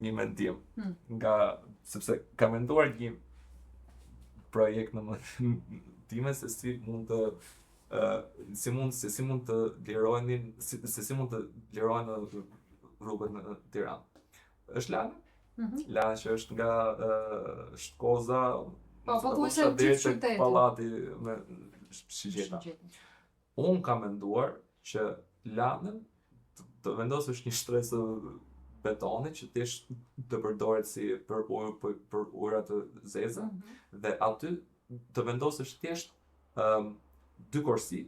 një mendim, sepse ka menduar një projekt në time se si mund të si mund të lirohenin, si mund të lirohen në rrugët në Tiranë. Është Lana? Lana që është nga Shkoza, pothuajse gjithë qyteti. Pallati me shigjeta. Unë kam menduar që Lanën të vendosësh një shtresë betoni që të përdoret si për ujëra të zeza dhe aty të vendosësh thjesht 2 korsi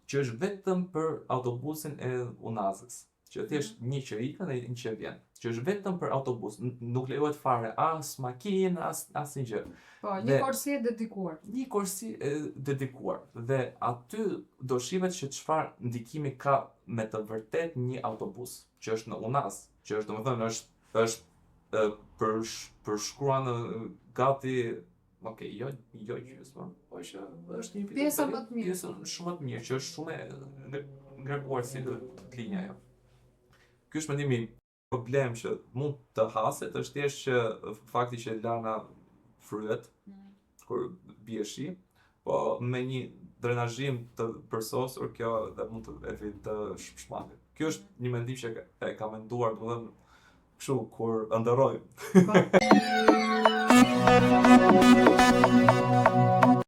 që është vetëm për autobusin e Unazës, që thjesht një që ikën dhe një që vjen, që është vetëm për autobus, nuk lejohet fare as makinë, as një gjë. Po, një korsi e dedikuar. Një korsi e dedikuar dhe aty do shihet që çfarë ndikimi ka me të vërtet një autobus që është në Unaz, që është domethënë është përshkruar në gati, okej, jo gjysmë, po që është një pjesë më të mirë. Pjesë shumë të mirë, që është shumë e ngarkuar si linja ajo. Ky është mendimi. Problem që mund të haset është thjesht që fakti që Lana fryhet kur bie shi, po me një drenazhim të përsosur kjo dhe mund të evitë shpëndimit. Ky është një mendim që e kam menduar, domethënë kështu kur ëndërroj.